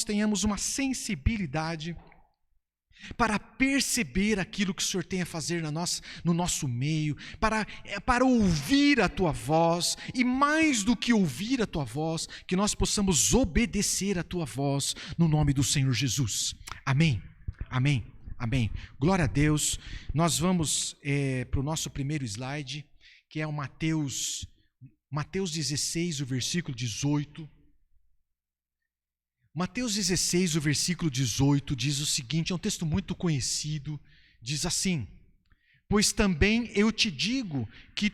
tenhamos uma sensibilidade para perceber aquilo que o Senhor tem a fazer no nosso meio, para ouvir a Tua voz, e mais do que ouvir a Tua voz, que nós possamos obedecer a Tua voz, no nome do Senhor Jesus. Amém, amém, amém. Glória a Deus. Nós vamos para o nosso primeiro slide, que é o Mateus 16, o versículo 18. Mateus 16, o versículo 18, diz o seguinte, é um texto muito conhecido, diz assim: pois também eu te digo que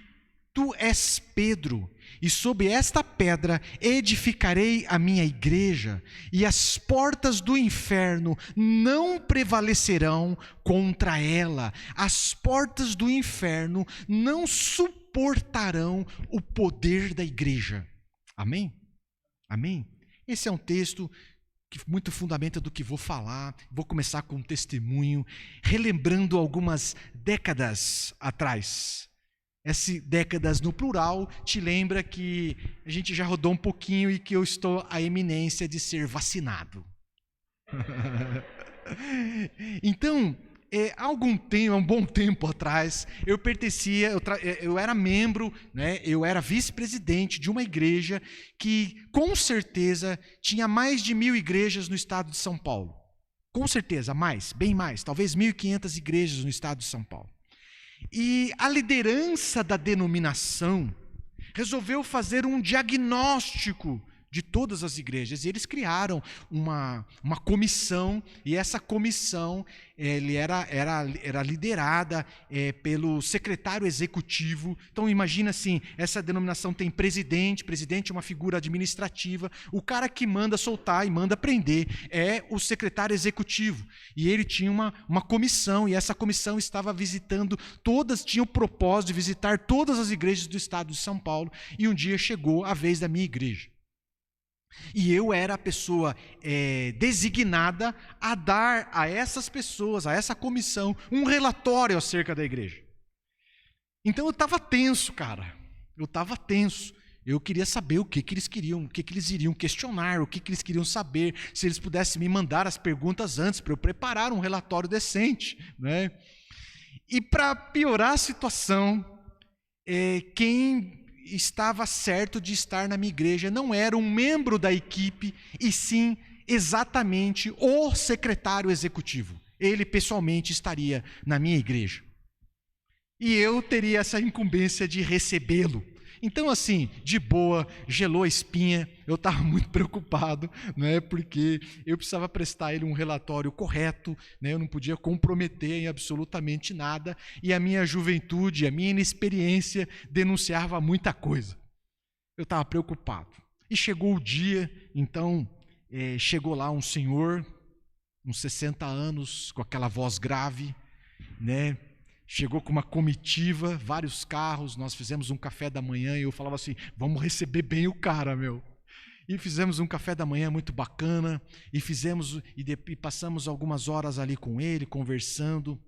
tu és Pedro, e sobre esta pedra edificarei a minha igreja, e as portas do inferno não prevalecerão contra ela. As portas do inferno não suportarão o poder da igreja. Amém? Amém? Esse é um texto que muito fundamenta do que vou falar. Vou começar com um testemunho, relembrando algumas décadas atrás. Essas décadas no plural te lembra que a gente já rodou um pouquinho e que eu estou à eminência de ser vacinado. Então, há um bom tempo atrás, eu pertencia, eu era membro, né, eu era vice-presidente de uma igreja que, com certeza, tinha mais de 1.000 igrejas no estado de São Paulo. Com certeza, bem mais, talvez 1.500 igrejas no estado de São Paulo. E a liderança da denominação resolveu fazer um diagnóstico de todas as igrejas, e eles criaram uma comissão, e essa comissão era liderada pelo secretário executivo. Então imagina assim, essa denominação tem presidente é uma figura administrativa, o cara que manda soltar e manda prender é o secretário executivo, e ele tinha uma comissão, e essa comissão estava visitando tinha o propósito de visitar todas as igrejas do estado de São Paulo, e um dia chegou a vez da minha igreja. E eu era a pessoa designada a dar a essas pessoas, a essa comissão, um relatório acerca da igreja. Então eu estava tenso, cara. Eu queria saber o que eles queriam, o que eles iriam questionar, o que eles queriam saber, se eles pudessem me mandar as perguntas antes, para eu preparar um relatório decente, né? E para piorar a situação, quem estava certo de estar na minha igreja não era um membro da equipe, e sim exatamente o secretário executivo. Ele pessoalmente estaria na minha igreja. E eu teria essa incumbência de recebê-lo. Então, assim, de boa, gelou a espinha, eu estava muito preocupado, né, porque eu precisava prestar a ele um relatório correto, né, eu não podia comprometer em absolutamente nada, e a minha juventude, a minha inexperiência denunciava muita coisa. Eu estava preocupado. E chegou o dia, então, chegou lá um senhor, uns 60 anos, com aquela voz grave, né, chegou com uma comitiva, vários carros, nós fizemos um café da manhã, e eu falava assim, vamos receber bem o cara, meu. E fizemos um café da manhã muito bacana, e passamos algumas horas ali com ele, conversando,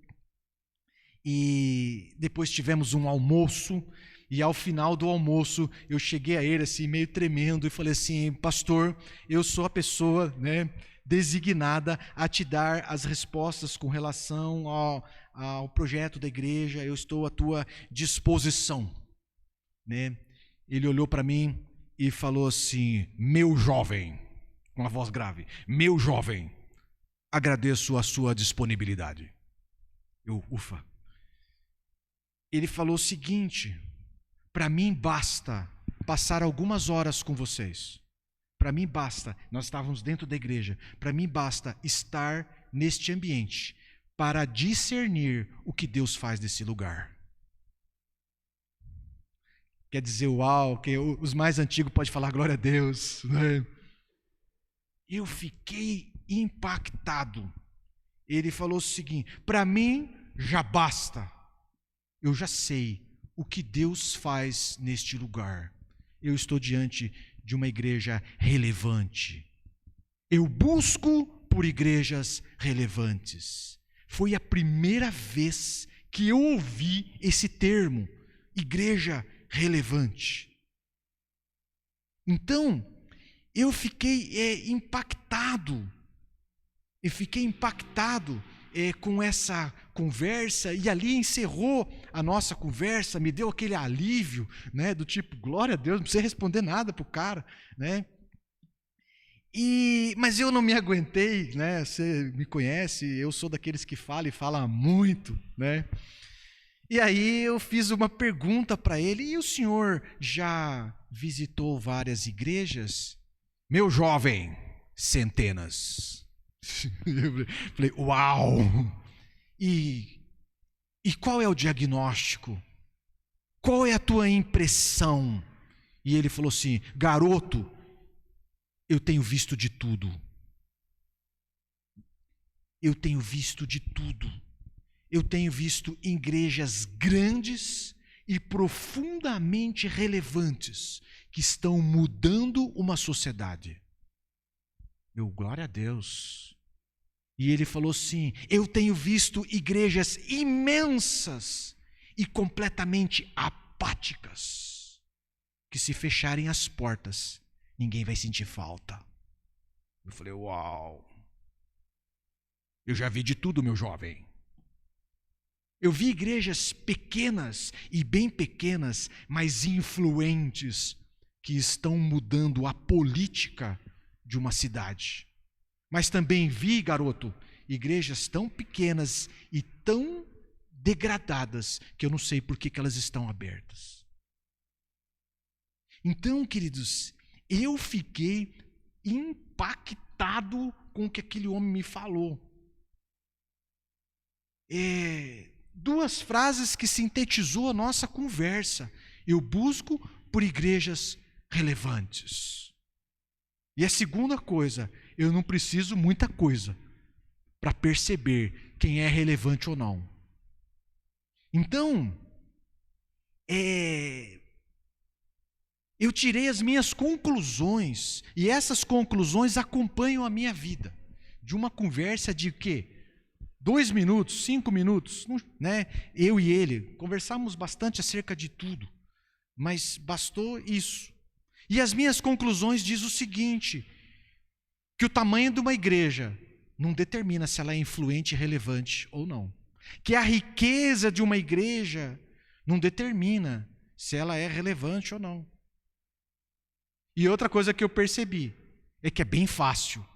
e depois tivemos um almoço, e ao final do almoço, eu cheguei a ele assim, meio tremendo, e falei assim, pastor, eu sou a pessoa, né, designada a te dar as respostas com relação ao projeto da igreja, eu estou à tua disposição, né? Ele olhou para mim e falou assim, meu jovem, com uma voz grave, meu jovem, agradeço a sua disponibilidade. Ufa. Ele falou o seguinte, para mim basta passar algumas horas com vocês. Para mim basta, nós estávamos dentro da igreja, para mim basta estar neste ambiente para discernir o que Deus faz nesse lugar. Quer dizer, uau, que os mais antigos podem falar glória a Deus, né? Eu fiquei impactado. Ele falou o seguinte, para mim já basta, eu já sei o que Deus faz neste lugar. Eu estou diante de uma igreja relevante. Eu busco por igrejas relevantes. Foi a primeira vez que eu ouvi esse termo, igreja relevante. Então, eu fiquei impactado eu fiquei impactado com essa conversa, e ali encerrou a nossa conversa, me deu aquele alívio, né, do tipo, glória a Deus, não precisa responder nada para o cara, né? Mas eu não me aguentei, né? Você me conhece, eu sou daqueles que fala e fala muito, né? E aí eu fiz uma pergunta para ele: e o senhor já visitou várias igrejas? Meu jovem, centenas. Eu falei, uau! E qual é o diagnóstico? Qual é a tua impressão? E ele falou assim: garoto, eu tenho visto de tudo. Eu tenho visto de tudo. Eu tenho visto igrejas grandes e profundamente relevantes que estão mudando uma sociedade. Meu, glória a Deus. E ele falou assim: eu tenho visto igrejas imensas e completamente apáticas, que se fecharem as portas, ninguém vai sentir falta. Eu falei, uau. Eu já vi de tudo, meu jovem. Eu vi igrejas pequenas e bem pequenas, mas influentes, que estão mudando a política de uma cidade. Mas também vi, garoto, igrejas tão pequenas e tão degradadas que eu não sei por que elas estão abertas. Então, queridos, eu fiquei impactado com o que aquele homem me falou. Duas frases que sintetizou a nossa conversa: eu busco por igrejas relevantes. E a segunda coisa, eu não preciso muita coisa para perceber quem é relevante ou não. Então, eu tirei as minhas conclusões, e essas conclusões acompanham a minha vida, de uma conversa de quê? 2 minutos, 5 minutos, né? Eu e ele conversamos bastante acerca de tudo, mas bastou isso. E as minhas conclusões dizem o seguinte: que o tamanho de uma igreja não determina se ela é influente e relevante ou não. Que a riqueza de uma igreja não determina se ela é relevante ou não. E outra coisa que eu percebi é que é bem fácil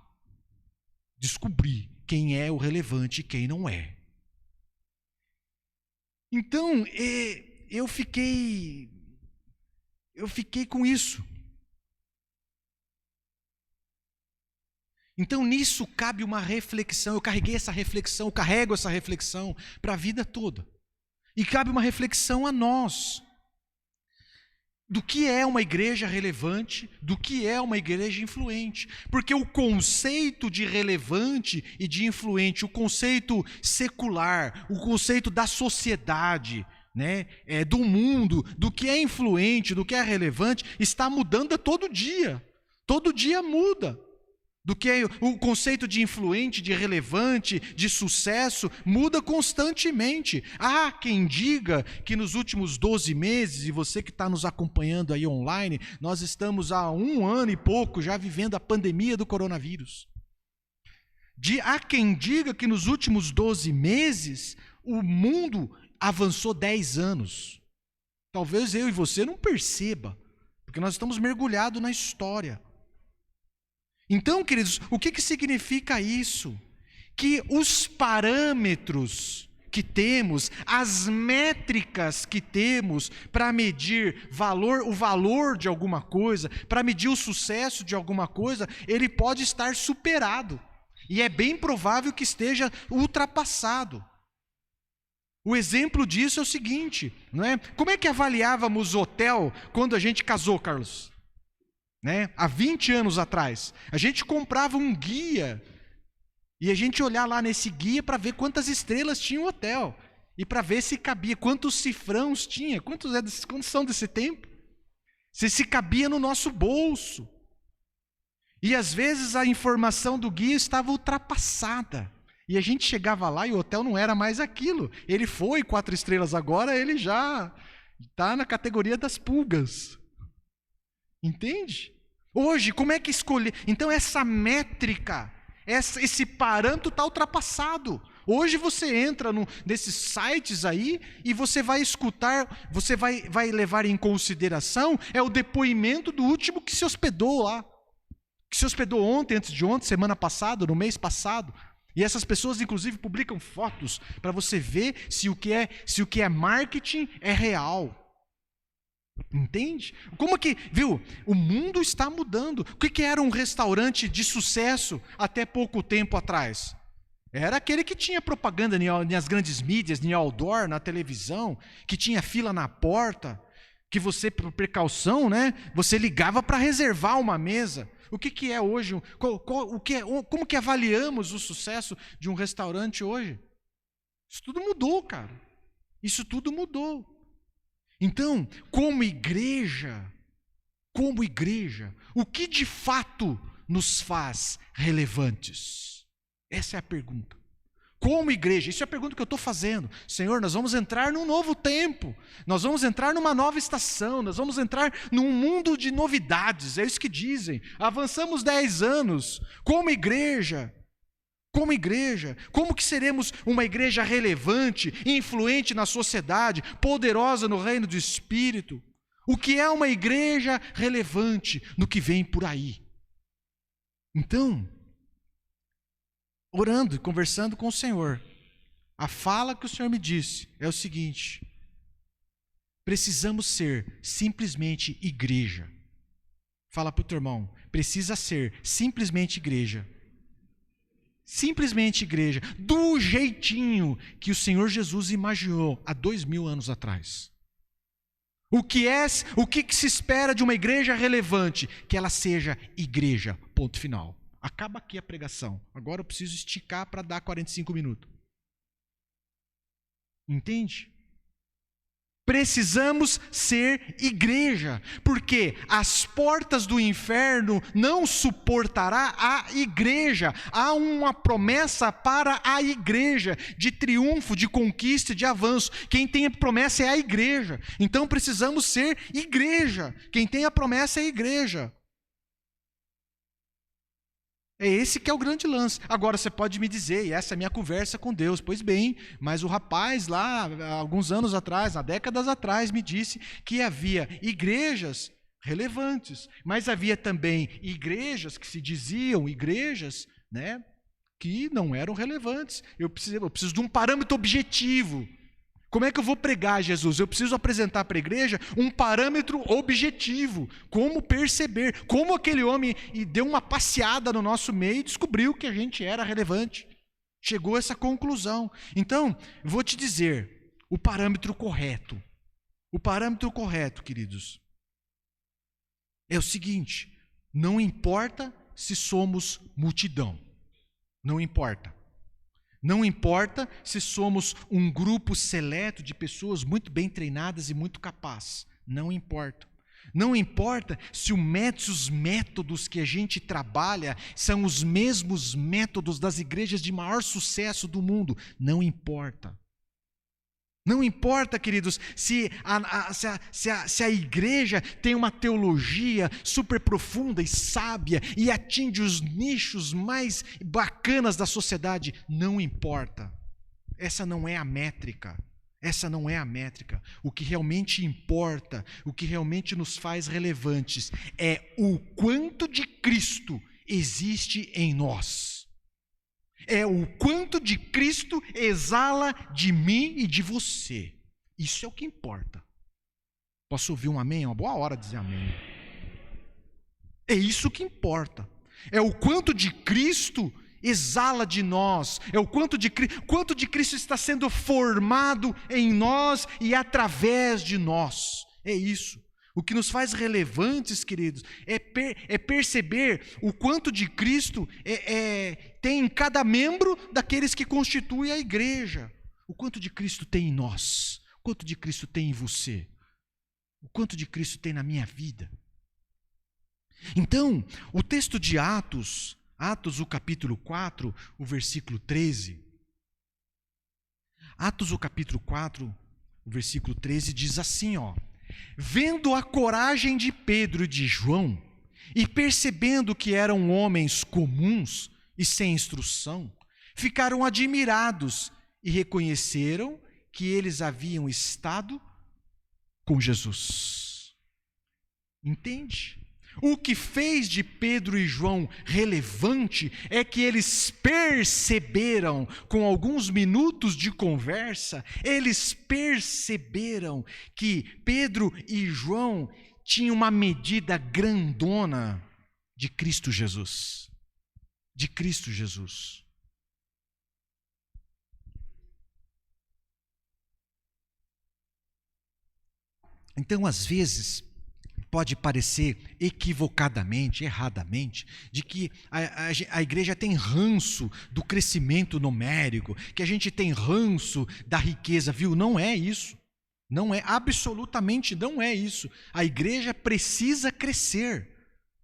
descobrir quem é o relevante e quem não é. Então, eu fiquei com isso. Então, nisso cabe uma reflexão. Eu carrego essa reflexão para a vida toda. E cabe uma reflexão a nós. Do que é uma igreja relevante, do que é uma igreja influente. Porque o conceito de relevante e de influente, o conceito secular, o conceito da sociedade, né, do mundo, do que é influente, do que é relevante, está mudando a todo dia. Todo dia muda. Do que é o conceito de influente, de relevante, de sucesso, muda constantemente. Há quem diga que nos últimos 12 meses, e você que está nos acompanhando aí online, nós estamos há 1 ano e pouco já vivendo a pandemia do coronavírus. Há quem diga que nos últimos 12 meses o mundo avançou 10 anos. Talvez eu e você não perceba, porque nós estamos mergulhados na história. Então, queridos, o que significa isso? Que os parâmetros que temos, as métricas que temos para medir o valor de alguma coisa, para medir o sucesso de alguma coisa, ele pode estar superado. E é bem provável que esteja ultrapassado. O exemplo disso é o seguinte, não é? Como é que avaliávamos o hotel quando a gente casou, Carlos? Né? Há 20 anos atrás, a gente comprava um guia e a gente olhar lá nesse guia para ver quantas estrelas tinha o hotel e para ver se cabia, quantos cifrãos tinha, quantos são desse tempo, se cabia no nosso bolso. E às vezes a informação do guia estava ultrapassada e a gente chegava lá e o hotel não era mais aquilo. Ele foi 4 estrelas, agora ele já está na categoria das pulgas. Entende? Hoje, como é que escolher? Então, essa métrica, Esse parâmetro está ultrapassado. Hoje você entra nesses sites aí e você vai escutar, você vai levar em consideração o depoimento do último que se hospedou lá. Que se hospedou ontem, antes de ontem, semana passada, no mês passado. E essas pessoas, inclusive, publicam fotos para você ver se o que é marketing é real. Entende? Como que, viu? O mundo está mudando. O que era um restaurante de sucesso até pouco tempo atrás? Era aquele que tinha propaganda nas grandes mídias, em outdoor, na televisão, que tinha fila na porta, que você, por precaução, né, você ligava para reservar uma mesa. O que é hoje? Como que avaliamos o sucesso de um restaurante hoje? Isso tudo mudou, cara. Isso tudo mudou. Então, como igreja, o que de fato nos faz relevantes? Essa é a pergunta. Como igreja, isso é a pergunta que eu estou fazendo. Senhor, nós vamos entrar num novo tempo, nós vamos entrar numa nova estação, nós vamos entrar num mundo de novidades, é isso que dizem. Avançamos 10 anos, como igreja, como que seremos uma igreja relevante, influente na sociedade, poderosa no reino do Espírito? O que é uma igreja relevante no que vem por aí? Então, orando e conversando com o Senhor, a fala que o Senhor me disse é o seguinte: precisamos ser simplesmente igreja. Fala para o teu irmão, precisa ser simplesmente igreja. Simplesmente igreja, do jeitinho que o Senhor Jesus imaginou há 2000 anos atrás. O que se espera de uma igreja relevante? Que ela seja igreja, ponto final. Acaba aqui a pregação. Agora eu preciso esticar para dar 45 minutos. Entende? Precisamos ser igreja, porque as portas do inferno não suportará a igreja. Há uma promessa para a igreja, de triunfo, de conquista, de avanço. Quem tem a promessa é a igreja. Então precisamos ser igreja. Quem tem a promessa é a igreja. É esse que é o grande lance. Agora você pode me dizer, e essa é a minha conversa com Deus, pois bem, mas o rapaz lá, há alguns anos atrás, há décadas atrás, me disse que havia igrejas relevantes, mas havia também igrejas que se diziam igrejas, né, que não eram relevantes. Eu preciso de um parâmetro objetivo. Como é que eu vou pregar, Jesus? Eu preciso apresentar para a igreja um parâmetro objetivo. Como perceber? Como aquele homem deu uma passeada no nosso meio e descobriu que a gente era relevante. Chegou a essa conclusão. Então, vou te dizer, o parâmetro correto. O parâmetro correto, queridos, é o seguinte: não importa se somos multidão. Não importa. Não importa se somos um grupo seleto de pessoas muito bem treinadas e muito capazes. Não importa. Não importa se os métodos que a gente trabalha são os mesmos métodos das igrejas de maior sucesso do mundo. Não importa. Não importa, queridos, se a igreja tem uma teologia super profunda e sábia e atinge os nichos mais bacanas da sociedade. Não importa. Essa não é a métrica. Essa não é a métrica. O que realmente importa, o que realmente nos faz relevantes é o quanto de Cristo existe em nós. É o quanto de Cristo exala de mim e de você. Isso é o que importa. Posso ouvir um amém? É uma boa hora de dizer amém. É isso que importa. É o quanto de Cristo exala de nós. É o quanto de Cristo está sendo formado em nós e através de nós. É isso. O que nos faz relevantes, queridos, é perceber o quanto de Cristo tem em cada membro daqueles que constituem a igreja. O quanto de Cristo tem em nós, o quanto de Cristo tem em você, o quanto de Cristo tem na minha vida. Então, o texto de Atos, o capítulo 4, o versículo 13. Atos, o capítulo 4, o versículo 13 diz assim, ó: vendo a coragem de Pedro e de João, e percebendo que eram homens comuns e sem instrução, ficaram admirados e reconheceram que eles haviam estado com Jesus. Entende? O que fez de Pedro e João relevante é que eles perceberam, com alguns minutos de conversa, eles perceberam que Pedro e João tinham uma medida grandona de Cristo Jesus. De Cristo Jesus. Então, às vezes, pode parecer equivocadamente, erradamente, de que a igreja tem ranço do crescimento numérico, que a gente tem ranço da riqueza, viu? Não é isso. Não é, absolutamente não é isso. A igreja precisa crescer.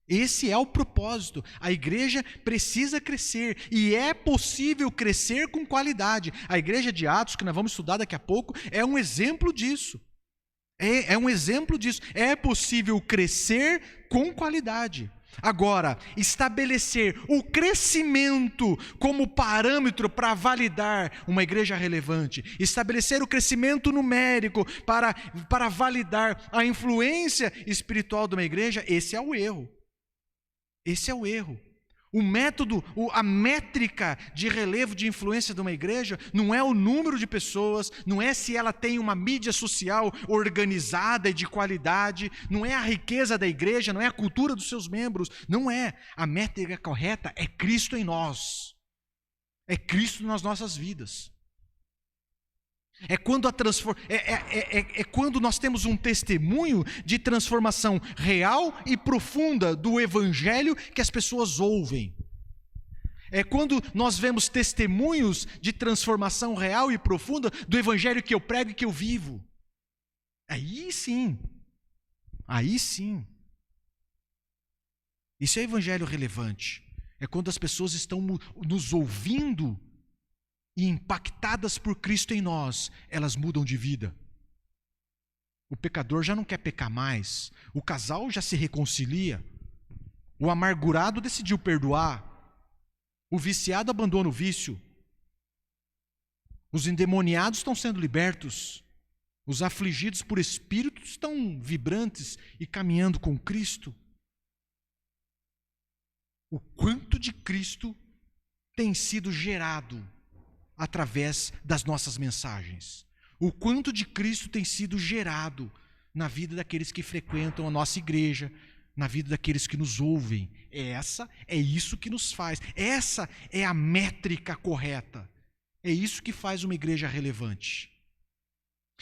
Esse é o propósito. A igreja precisa crescer e é possível crescer com qualidade. A igreja de Atos, que nós vamos estudar daqui a pouco, é um exemplo disso. É um exemplo disso. É possível crescer com qualidade. Agora, estabelecer o crescimento como parâmetro para validar uma igreja relevante, estabelecer o crescimento numérico para validar a influência espiritual de uma igreja, esse é o erro. Esse é o erro. O método, a métrica de relevo de influência de uma igreja não é o número de pessoas, não é se ela tem uma mídia social organizada e de qualidade, não é a riqueza da igreja, não é a cultura dos seus membros, não é. A métrica correta é Cristo em nós, é Cristo nas nossas vidas. É quando, quando nós temos um testemunho de transformação real e profunda do Evangelho que as pessoas ouvem. É quando nós vemos testemunhos de transformação real e profunda do Evangelho que eu prego e que eu vivo. Aí sim. Aí sim. Isso é Evangelho relevante. É quando as pessoas estão nos ouvindo e impactadas por Cristo em nós, elas mudam de vida. O pecador já não quer pecar mais, o casal já se reconcilia, o amargurado decidiu perdoar, o viciado abandona o vício, os endemoniados estão sendo libertos, os afligidos por espíritos estão vibrantes e caminhando com Cristo. O quanto de Cristo tem sido gerado através das nossas mensagens. O quanto de Cristo tem sido gerado na vida daqueles que frequentam a nossa igreja, na vida daqueles que nos ouvem. É isso que nos faz. Essa é a métrica correta. É isso que faz uma igreja relevante.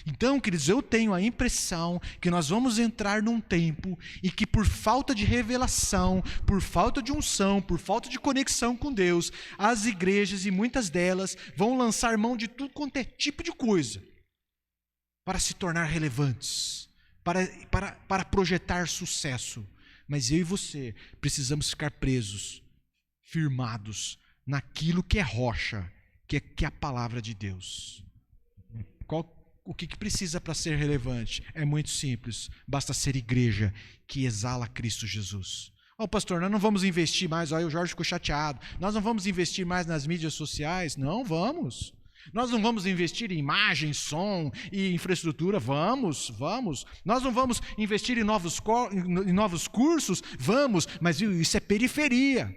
Então, queridos, eu tenho a impressão que nós vamos entrar num tempo em que, por falta de revelação, por falta de unção, por falta de conexão com Deus, as igrejas, e muitas delas, vão lançar mão de tudo quanto é tipo de coisa para se tornar relevantes, para projetar sucesso. Mas eu e você precisamos ficar presos, firmados naquilo que é rocha, que é a palavra de Deus. O que precisa para ser relevante? É muito simples, basta ser igreja que exala Cristo Jesus. Pastor, nós não vamos investir mais, o Jorge ficou chateado, nós não vamos investir mais nas mídias sociais? Não, vamos. Nós não vamos investir em imagem, som e infraestrutura? Vamos. Nós não vamos investir em novos cursos? Vamos, mas isso é periferia.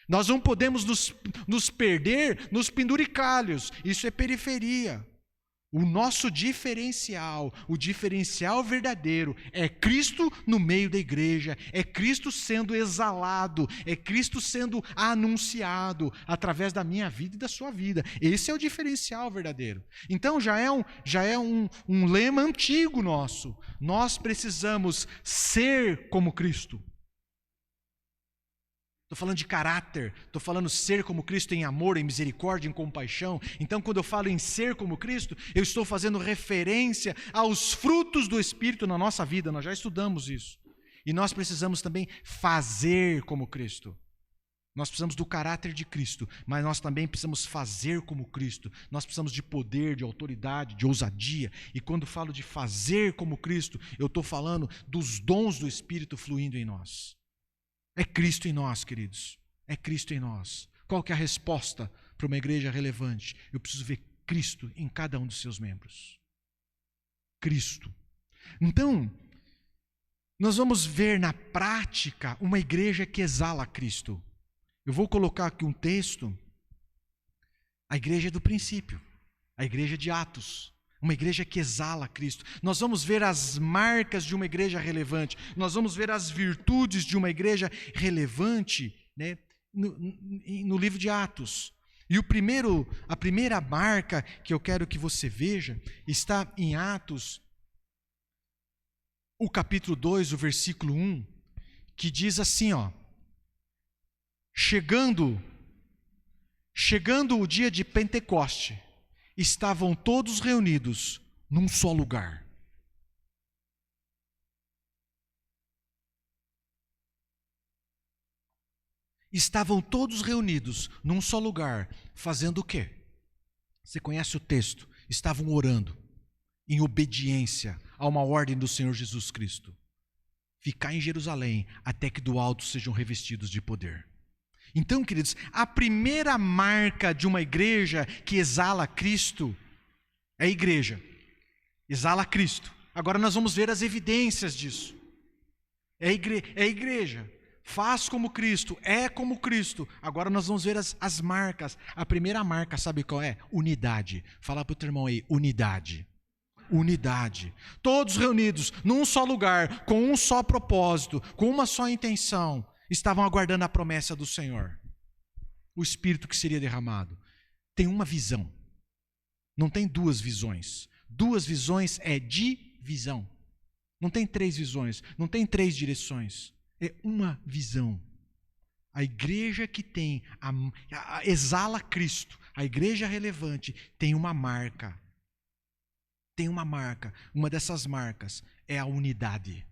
Nós não podemos nos perder nos penduricalhos, isso é periferia. O nosso diferencial, o diferencial verdadeiro, é Cristo no meio da igreja, é Cristo sendo exalado, é Cristo sendo anunciado através da minha vida e da sua vida. Esse é o diferencial verdadeiro. Então já é um lema antigo nosso. Nós precisamos ser como Cristo. Estou falando de caráter, estou falando ser como Cristo em amor, em misericórdia, em compaixão. Então, quando eu falo em ser como Cristo, eu estou fazendo referência aos frutos do Espírito na nossa vida. Nós já estudamos isso. E nós precisamos também fazer como Cristo. Nós precisamos do caráter de Cristo, mas nós também precisamos fazer como Cristo. Nós precisamos de poder, de autoridade, de ousadia. E quando falo de fazer como Cristo, eu estou falando dos dons do Espírito fluindo em nós. É Cristo em nós, queridos. É Cristo em nós. Qual que é a resposta para uma igreja relevante? Eu preciso ver Cristo em cada um dos seus membros. Cristo. Então, nós vamos ver na prática uma igreja que exala Cristo. Eu vou colocar aqui um texto. A igreja do princípio, a igreja de Atos, uma igreja que exala Cristo. Nós vamos ver as marcas de uma igreja relevante, nós vamos ver as virtudes de uma igreja relevante, né, no livro de Atos. E a primeira marca que eu quero que você veja está em Atos, o capítulo 2, o versículo 1, que diz assim, ó: Chegando o dia de Pentecoste, estavam todos reunidos num só lugar. Estavam todos reunidos num só lugar, fazendo o quê? Você conhece o texto? Estavam orando, em obediência a uma ordem do Senhor Jesus Cristo. Ficar em Jerusalém, até que do alto sejam revestidos de poder. Então, queridos, a primeira marca de uma igreja que exala Cristo é a igreja. Exala Cristo. Agora nós vamos ver as evidências disso. É a igreja. Faz como Cristo, é como Cristo. Agora nós vamos ver as marcas. A primeira marca, sabe qual é? Unidade. Fala para o teu irmão aí, unidade. Unidade. Todos reunidos num só lugar, com um só propósito, com uma só intenção. Estavam aguardando a promessa do Senhor, o Espírito que seria derramado. Tem uma visão, não tem duas visões. Duas visões é divisão. Não tem três visões, não tem três direções. É uma visão. A igreja que tem, exala Cristo, a igreja relevante, tem uma marca. Tem uma marca. Uma dessas marcas é a unidade.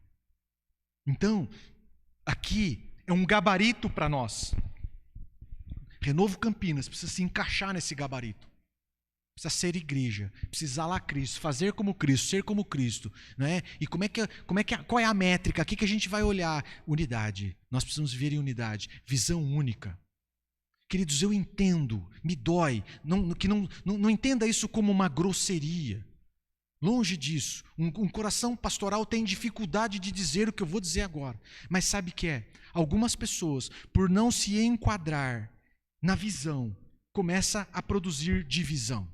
Então, aqui é um gabarito para nós. Renovo Campinas precisa se encaixar nesse gabarito. Precisa ser igreja, precisa exalar Cristo, fazer como Cristo, ser como Cristo, né? E qual é a métrica? O que a gente vai olhar? Unidade. Nós precisamos viver em unidade, visão única. Queridos, eu entendo, me dói, não entenda isso como uma grosseria. Longe disso. Um coração pastoral tem dificuldade de dizer o que eu vou dizer agora. Mas sabe o que é? Algumas pessoas, por não se enquadrar na visão, começam a produzir divisão.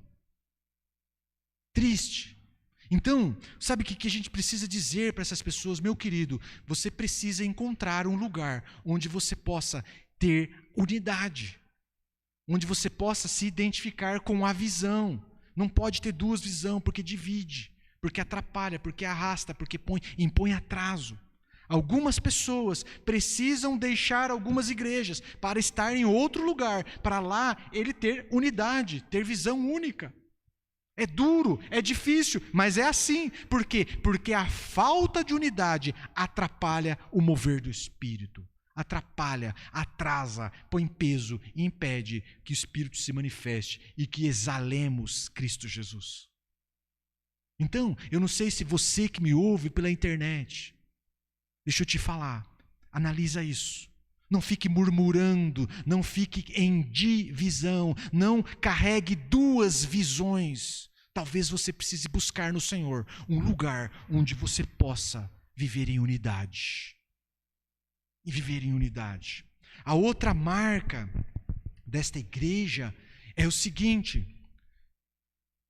Triste. Então, sabe o que a gente precisa dizer para essas pessoas? Meu querido, você precisa encontrar um lugar onde você possa ter unidade. Onde você possa se identificar com a visão. Não pode ter duas visões, porque divide, porque atrapalha, porque arrasta, porque impõe atraso. Algumas pessoas precisam deixar algumas igrejas para estar em outro lugar, para lá ele ter unidade, ter visão única. É duro, é difícil, mas é assim. Por quê? Porque a falta de unidade atrapalha o mover do Espírito. Atrapalha, atrasa, põe peso e impede que o Espírito se manifeste e que exalemos Cristo Jesus. Então, eu não sei se você que me ouve pela internet, deixa eu te falar, analisa isso. Não fique murmurando, não fique em divisão, não carregue duas visões. Talvez você precise buscar no Senhor um lugar onde você possa viver em unidade. E viver em unidade. A outra marca desta igreja é o seguinte: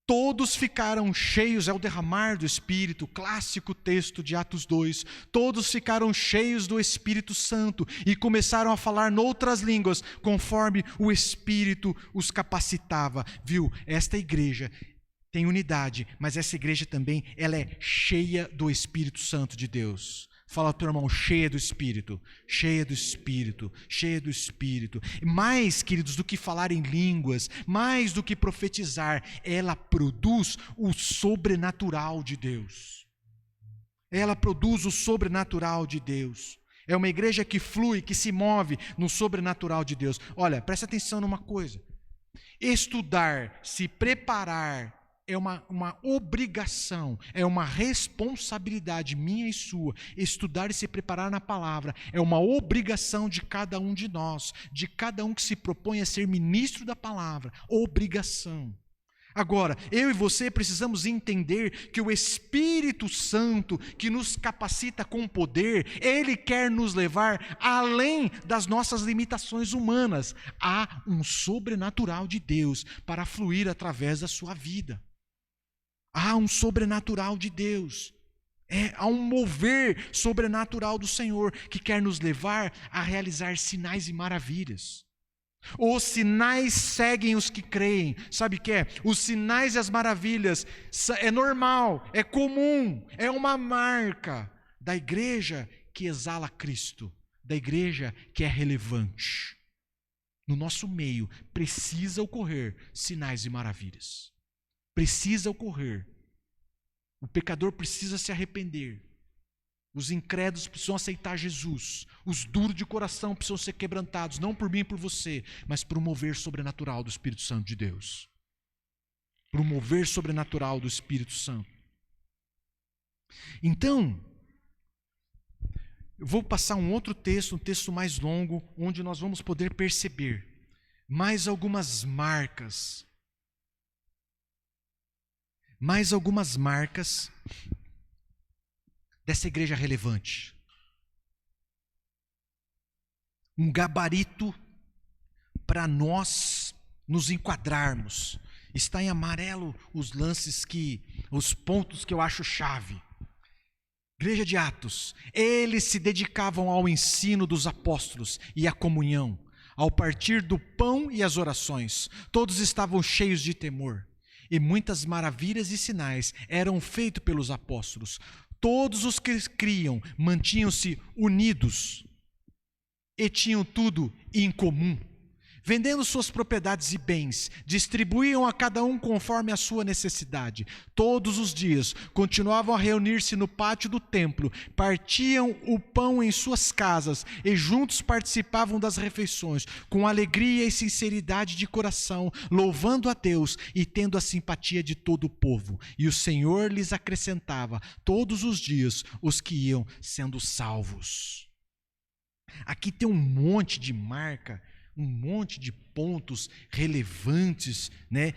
todos ficaram cheios, é o derramar do Espírito, clássico texto de Atos 2, todos ficaram cheios do Espírito Santo e começaram a falar noutras línguas, conforme o Espírito os capacitava. Viu? Esta igreja tem unidade, mas essa igreja também, ela é cheia do Espírito Santo de Deus. Fala ao teu irmão, cheia do Espírito, cheia do Espírito, cheia do Espírito. Mais, queridos, do que falar em línguas, mais do que profetizar, ela produz o sobrenatural de Deus. Ela produz o sobrenatural de Deus. É uma igreja que flui, que se move no sobrenatural de Deus. Olha, presta atenção numa coisa. Estudar, se preparar é uma obrigação, é uma responsabilidade minha e sua, estudar e se preparar na palavra, é uma obrigação de cada um de nós, de cada um que se propõe a ser ministro da palavra, obrigação. Agora, eu e você precisamos entender que o Espírito Santo, que nos capacita com poder, ele quer nos levar além das nossas limitações humanas. Há um sobrenatural de Deus para fluir através da sua vida. Há um sobrenatural de Deus. Há um mover sobrenatural do Senhor que quer nos levar a realizar sinais e maravilhas. Os sinais seguem os que creem. Sabe o que é? Os sinais e as maravilhas é normal, é comum, é uma marca da igreja que exala Cristo, da igreja que é relevante. No nosso meio precisa ocorrer sinais e maravilhas. Precisa ocorrer. O pecador precisa se arrepender. Os incrédulos precisam aceitar Jesus. Os duros de coração precisam ser quebrantados, não por mim e por você, mas por um mover sobrenatural do Espírito Santo de Deus. Por um mover sobrenatural do Espírito Santo. Então, eu vou passar um outro texto, um texto mais longo, onde nós vamos poder perceber mais algumas marcas. Mais algumas marcas dessa igreja relevante. Um gabarito para nós nos enquadrarmos. Está em amarelo os pontos que eu acho chave. Igreja de Atos, eles se dedicavam ao ensino dos apóstolos e à comunhão, ao partir do pão e as orações. Todos estavam cheios de temor, e muitas maravilhas e sinais eram feitos pelos apóstolos. Todos os que criam mantinham-se unidos e tinham tudo em comum. Vendendo suas propriedades e bens, distribuíam a cada um conforme a sua necessidade. Todos os dias continuavam a reunir-se no pátio do templo, partiam o pão em suas casas e juntos participavam das refeições, com alegria e sinceridade de coração, louvando a Deus e tendo a simpatia de todo o povo. E o Senhor lhes acrescentava todos os dias os que iam sendo salvos. Aqui tem um monte de marca, um monte de pontos relevantes, né,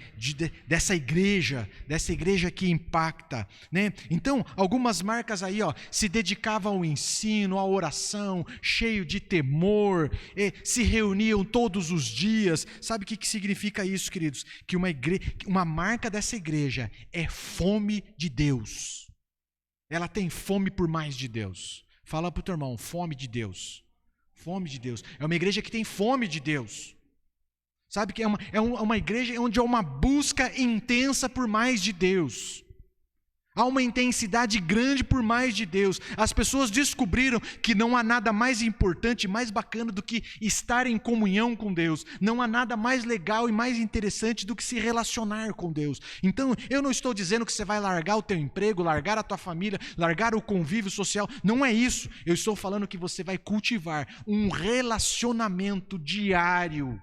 dessa igreja que impacta, né? Então, algumas marcas aí, se dedicavam ao ensino, à oração, cheio de temor, se reuniam todos os dias. Sabe o que significa isso, queridos? Que uma marca dessa igreja é fome de Deus. Ela tem fome por mais de Deus. Fala para o teu irmão, fome de Deus. Fome de Deus. É uma igreja que tem fome de Deus. Sabe que é uma igreja onde há uma busca intensa por mais de Deus. Há uma intensidade grande por mais de Deus. As pessoas descobriram que não há nada mais importante, mais bacana do que estar em comunhão com Deus. Não há nada mais legal e mais interessante do que se relacionar com Deus. Então, eu não estou dizendo que você vai largar o teu emprego, largar a tua família, largar o convívio social. Não é isso. Eu estou falando que você vai cultivar um relacionamento diário,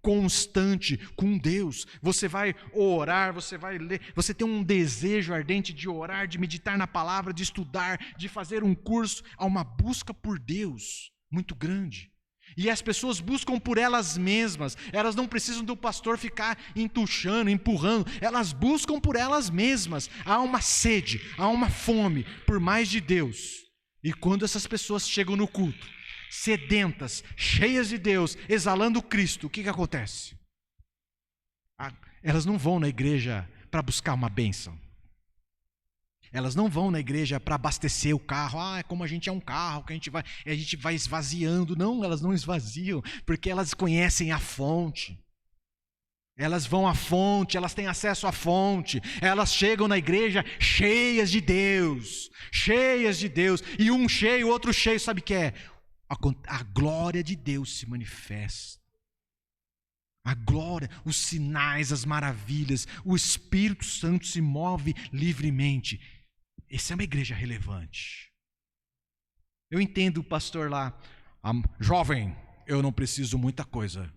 constante com Deus. Você vai orar, você vai ler, você tem um desejo ardente de orar, de meditar na palavra, de estudar, de fazer um curso. Há uma busca por Deus muito grande. E as pessoas buscam por elas mesmas. Elas não precisam do pastor ficar entuchando, empurrando. Elas buscam por elas mesmas. Há uma sede, há uma fome por mais de Deus. E quando essas pessoas chegam no culto, sedentas, cheias de Deus, exalando Cristo, o que acontece? Elas não vão na igreja para buscar uma bênção. Elas não vão na igreja para abastecer o carro. Como a gente é um carro, que a gente vai esvaziando. Não, elas não esvaziam, porque elas conhecem a fonte. Elas vão à fonte, elas têm acesso à fonte. Elas chegam na igreja cheias de Deus. Cheias de Deus. E um cheio, outro cheio, sabe o que é? A glória de Deus se manifesta. A glória, os sinais, as maravilhas, o Espírito Santo se move livremente. Essa é uma igreja relevante. Eu entendo o pastor lá, jovem, eu não preciso muita coisa,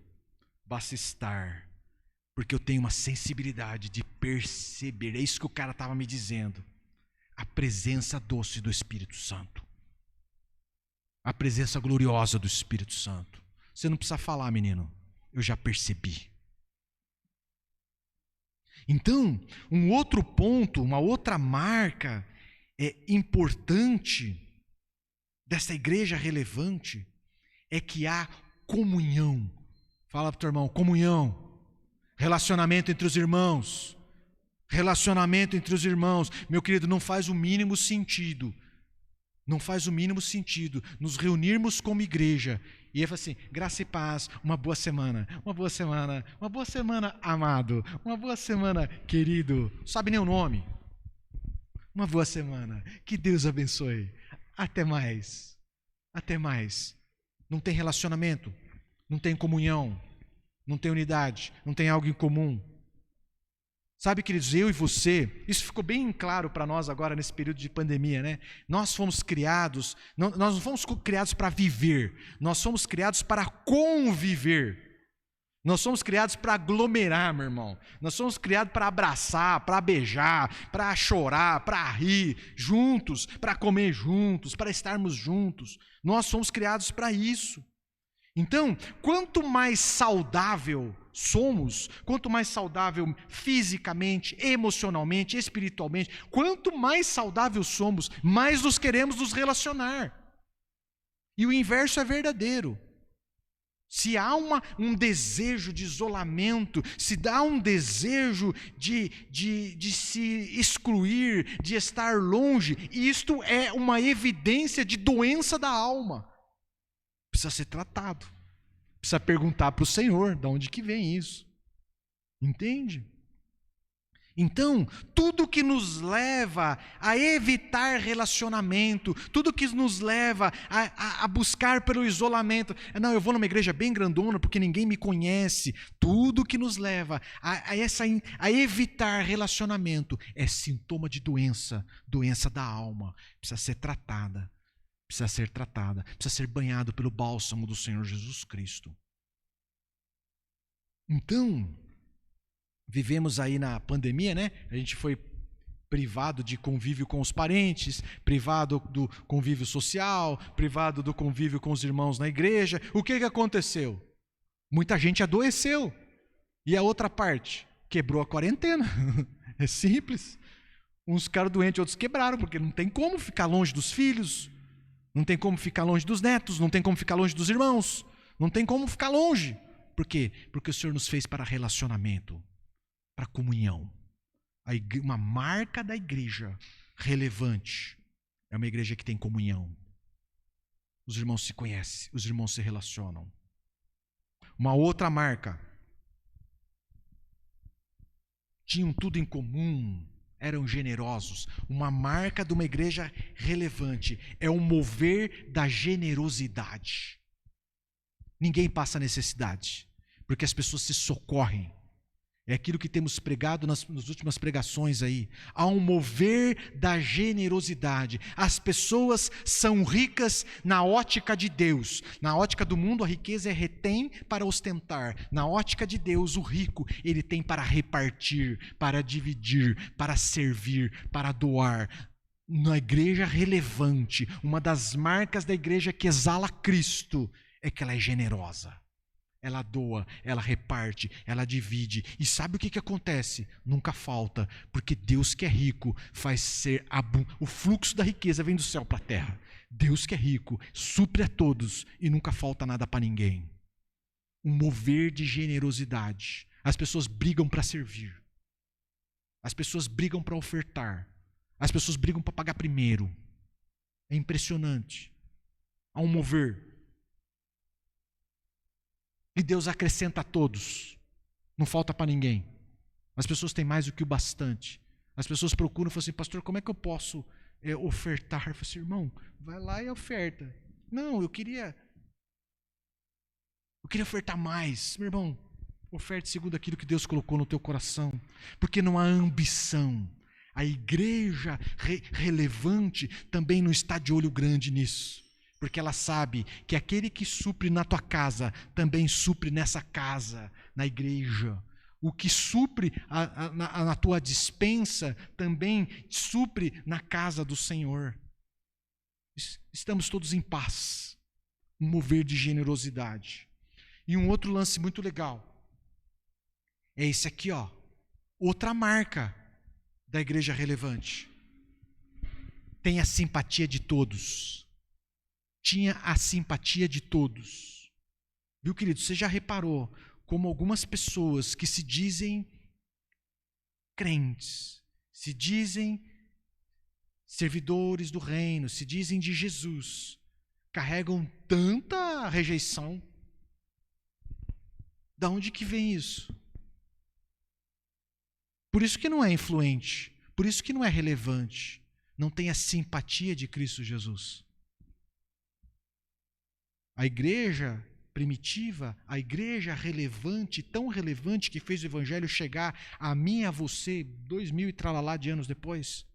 basta estar Porque eu tenho uma sensibilidade de perceber. É isso que o cara estava me dizendo. A presença doce do Espírito Santo. A presença gloriosa do Espírito Santo. Você não precisa falar, menino. Eu já percebi. Então, um outro ponto, uma outra marca importante dessa igreja relevante é que há comunhão. Fala para o teu irmão, comunhão. Relacionamento entre os irmãos. Relacionamento entre os irmãos. Meu querido, não faz o mínimo sentido. Não faz o mínimo sentido nos reunirmos como igreja e ele fala assim, graça e paz, uma boa semana, amado, uma boa semana, querido, não sabe nem o nome, uma boa semana, que Deus abençoe, até mais, não tem relacionamento, não tem comunhão, não tem unidade, não tem algo em comum. Sabe, queridos, eu e você, isso ficou bem claro para nós agora nesse período de pandemia, né? Nós fomos criados, nós não fomos criados para viver, nós somos criados para conviver. Nós somos criados para aglomerar, meu irmão. Nós somos criados para abraçar, para beijar, para chorar, para rir juntos, para comer juntos, para estarmos juntos. Nós somos criados para isso. Então, quanto mais saudável somos, quanto mais saudável fisicamente, emocionalmente, espiritualmente, quanto mais saudável somos, mais nos queremos nos relacionar. E o inverso é verdadeiro. Se há um desejo de isolamento, se dá um desejo de se excluir, de estar longe, isto é uma evidência de doença da alma. Precisa ser tratado. Precisa perguntar para o Senhor de onde que vem isso. Entende? Então, tudo que nos leva a evitar relacionamento, tudo que nos leva a buscar pelo isolamento, não, eu vou numa igreja bem grandona porque ninguém me conhece, tudo que nos leva a evitar relacionamento é sintoma de doença da alma, precisa ser tratada. Precisa ser banhado pelo bálsamo do Senhor Jesus Cristo. Então, vivemos aí na pandemia, né? A gente foi privado de convívio com os parentes, privado do convívio social, privado do convívio com os irmãos na igreja. O que aconteceu? Muita gente adoeceu. E a outra parte? Quebrou a quarentena. É simples. Uns ficaram doentes, outros quebraram, porque não tem como ficar longe dos filhos. Não tem como ficar longe dos netos, não tem como ficar longe dos irmãos, não tem como ficar longe. Por quê? Porque o Senhor nos fez para relacionamento, para comunhão. Uma marca da igreja relevante é uma igreja que tem comunhão. Os irmãos se conhecem, os irmãos se relacionam. Uma outra marca. Tinham tudo em comum. Eram generosos. Uma marca de uma igreja relevante é o mover da generosidade. Ninguém passa necessidade, porque as pessoas se socorrem. É aquilo que temos pregado nas últimas pregações aí. Há um mover da generosidade. As pessoas são ricas na ótica de Deus. Na ótica do mundo, a riqueza é retém para ostentar. Na ótica de Deus, o rico, ele tem para repartir, para dividir, para servir, para doar. Na igreja relevante, uma das marcas da igreja que exala Cristo é que ela é generosa. Ela doa, ela reparte, ela divide. E sabe o que acontece? Nunca falta, porque Deus que é rico faz ser o fluxo da riqueza vem do céu para a terra. Deus que é rico supre a todos e nunca falta nada para ninguém. Um mover de generosidade. As pessoas brigam para servir. As pessoas brigam para ofertar. As pessoas brigam para pagar primeiro. É impressionante. Há um mover. E Deus acrescenta a todos. Não falta para ninguém. As pessoas têm mais do que o bastante. As pessoas procuram e falam assim, pastor, como é que eu posso ofertar? Eu falo assim, irmão, vai lá e oferta. Não, eu queria ofertar mais. Meu irmão, oferte segundo aquilo que Deus colocou no teu coração. Porque não há ambição. A igreja relevante também não está de olho grande nisso. Porque ela sabe que aquele que supre na tua casa, também supre nessa casa, na igreja. O que supre na tua despensa, também supre na casa do Senhor. Estamos todos em paz, um mover de generosidade. E um outro lance muito legal é esse aqui, ó. Outra marca da igreja relevante. Tem a simpatia de todos. Tinha a simpatia de todos. Viu, querido? Você já reparou como algumas pessoas que se dizem crentes, se dizem servidores do reino, se dizem de Jesus, carregam tanta rejeição? Da onde que vem isso? Por isso que não é influente, por isso que não é relevante, não tem a simpatia de Cristo Jesus. A igreja primitiva, a igreja relevante, tão relevante que fez o evangelho chegar a mim e a você 2000 e tralalá de anos depois,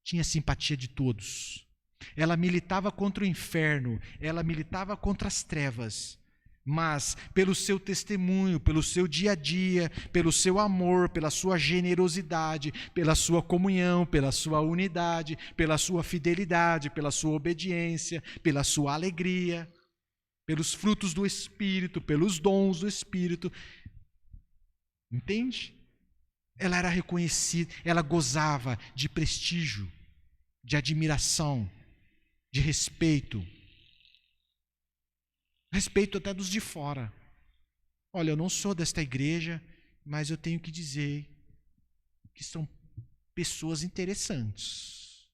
tinha simpatia de todos. Ela militava contra o inferno, ela militava contra as trevas, mas pelo seu testemunho, pelo seu dia a dia, pelo seu amor, pela sua generosidade, pela sua comunhão, pela sua unidade, pela sua fidelidade, pela sua obediência, pela sua alegria, pelos frutos do Espírito, pelos dons do Espírito. Entende? Ela era reconhecida, ela gozava de prestígio, de admiração, de respeito. Respeito até dos de fora. Olha, eu não sou desta igreja, mas eu tenho que dizer que são pessoas interessantes.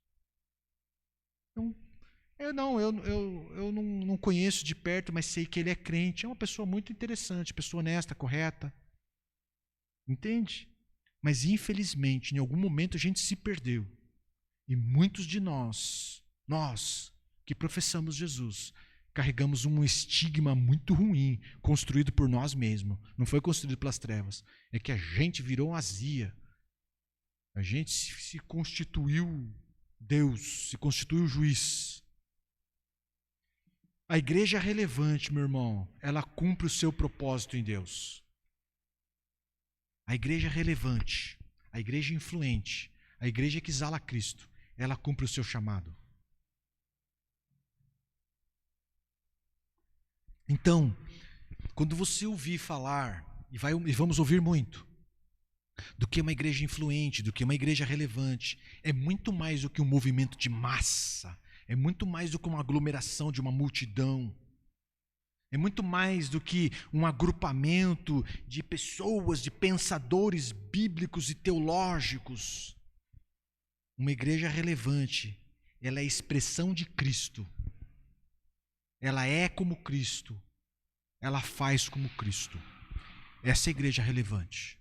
Eu não conheço de perto, mas sei que ele é crente. É uma pessoa muito interessante, pessoa honesta, correta. Entende? Mas infelizmente, em algum momento a gente se perdeu. E muitos de nós que professamos Jesus, carregamos um estigma muito ruim, construído por nós mesmos. Não foi construído pelas trevas. É que a gente virou uma azia. A gente se constituiu Deus, se constituiu juiz. A igreja relevante, meu irmão, ela cumpre o seu propósito em Deus. A igreja relevante, a igreja influente, a igreja que exala Cristo, ela cumpre o seu chamado. Então, quando você ouvir falar, e vamos ouvir muito, do que uma igreja influente, do que uma igreja relevante, é muito mais do que um movimento de massa, é muito mais do que uma aglomeração de uma multidão, é muito mais do que um agrupamento de pessoas, de pensadores bíblicos e teológicos. Uma igreja relevante, ela é a expressão de Cristo. Ela é como Cristo. Ela faz como Cristo. Essa é a igreja relevante.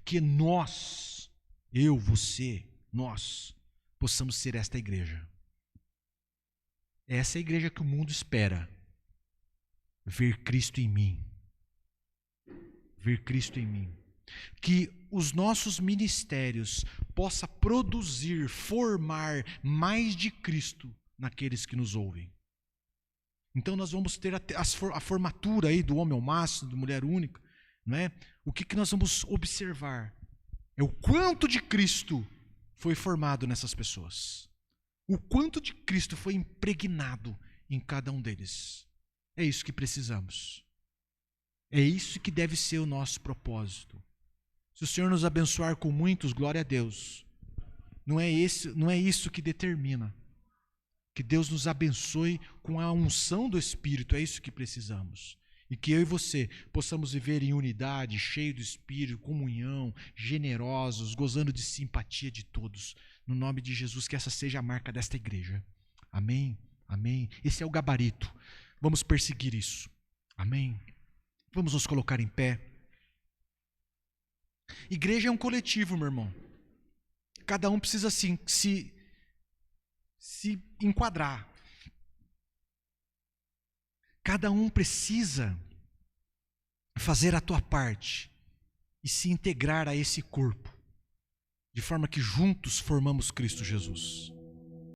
Que nós, eu, você, nós, possamos ser esta igreja. Essa é a igreja que o mundo espera. Ver Cristo em mim. Ver Cristo em mim. Que os nossos ministérios possam produzir, formar mais de Cristo naqueles que nos ouvem. Então nós vamos ter a formatura aí do homem ao máximo, da mulher única, não é? O que nós vamos observar é o quanto de Cristo foi formado nessas pessoas. O quanto de Cristo foi impregnado em cada um deles. É isso que precisamos. É isso que deve ser o nosso propósito. Se o Senhor nos abençoar com muitos, glória a Deus. Não é isso que determina. Que Deus nos abençoe com a unção do Espírito, é isso que precisamos. E que eu e você possamos viver em unidade, cheio do Espírito, comunhão, generosos, gozando de simpatia de todos. No nome de Jesus, que essa seja a marca desta igreja. Amém? Amém? Esse é o gabarito. Vamos perseguir isso. Amém? Vamos nos colocar em pé. Igreja é um coletivo, meu irmão. Cada um precisa se enquadrar. Cada um precisa fazer a tua parte e se integrar a esse corpo, de forma que juntos formamos Cristo Jesus.